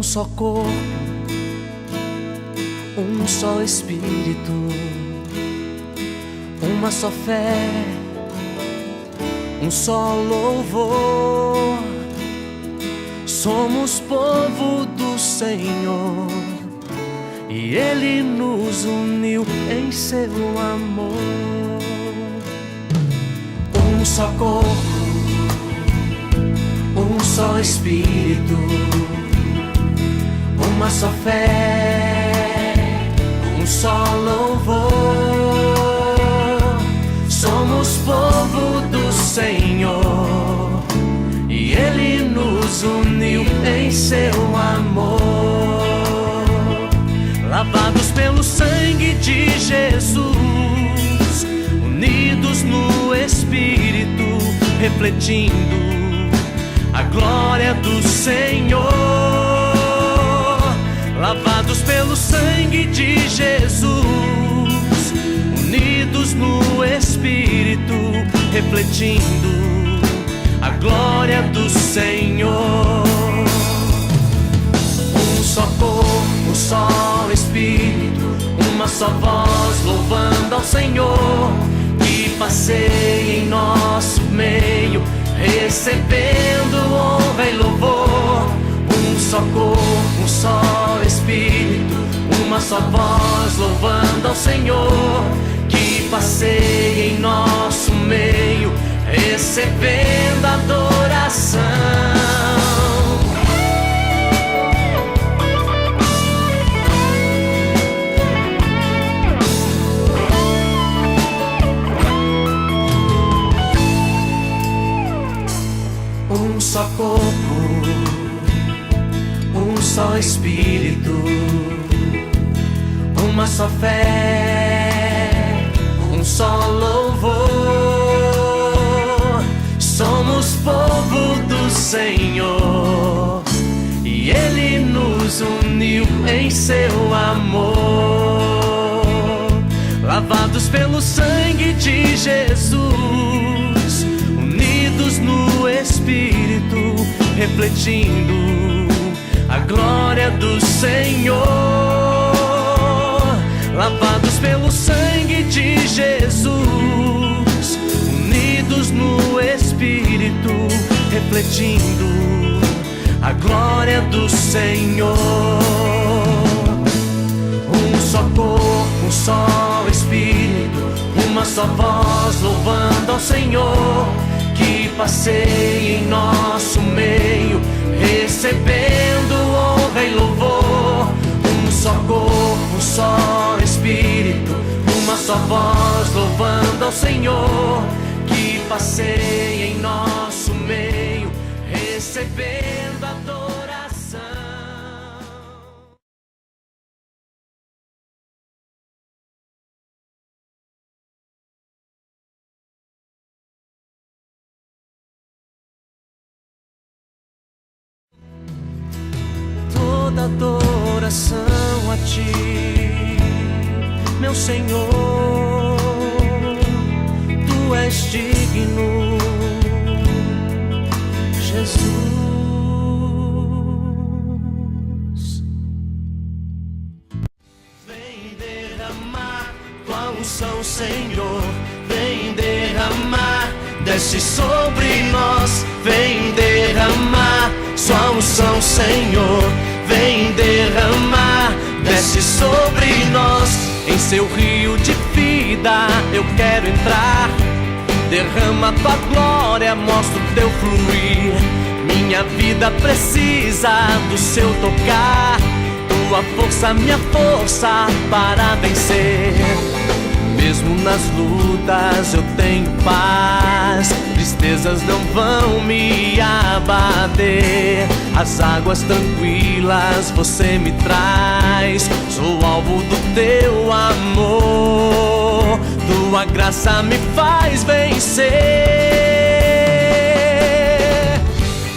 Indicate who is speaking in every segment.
Speaker 1: Um só corpo, um só Espírito, uma só fé, um só louvor. Somos povo do Senhor e Ele nos uniu em seu amor. Um só corpo, um só Espírito, uma só fé, um só louvor. Somos povo do Senhor e Ele nos uniu em seu amor. Lavados pelo sangue de Jesus, unidos no Espírito, refletindo a glória do Senhor. Lavados pelo sangue de Jesus, unidos no Espírito, refletindo a glória do Senhor. Um só corpo, um só Espírito, uma só voz louvando ao Senhor, que passeia em nosso meio, recebendo honra e louvor. Um só corpo, um só Espírito, uma só voz louvando ao Senhor, que passeia em nosso meio, recebendo adoração. Um só corpo, um só Espírito, uma só fé, um só louvor. Somos povo do Senhor e Ele nos uniu em seu amor. Lavados pelo sangue de Jesus, unidos no Espírito, refletindo a glória do Senhor. Lavados pelo sangue de Jesus, unidos no Espírito, refletindo a glória do Senhor. Um só corpo, um só Espírito, uma só voz louvando ao Senhor, que passeia em nosso meio, recebendo honra e louvor. Um só corpo, um só Espírito, uma só voz louvando ao Senhor, que passeia em nosso meio, recebendo adoração. Toda adoração a Ti, meu Senhor. Tu és digno, Jesus. Vem derramar Tua unção, Senhor. Vem derramar, desce sobre nós. Vem derramar Sua unção, Senhor. Vem derramar, desce sobre nós. Em seu rio de vida eu quero entrar. Derrama Tua glória, mostra o Teu fluir. Minha vida precisa do Seu tocar. Tua força, minha força para vencer. Mesmo nas lutas eu tenho paz, tristezas não vão me abater. As águas tranquilas você me traz, sou alvo do Teu amor. Tua graça me faz vencer.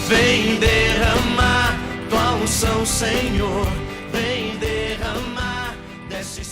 Speaker 1: Vem derramar Tua unção, Senhor. Vem derramar, desce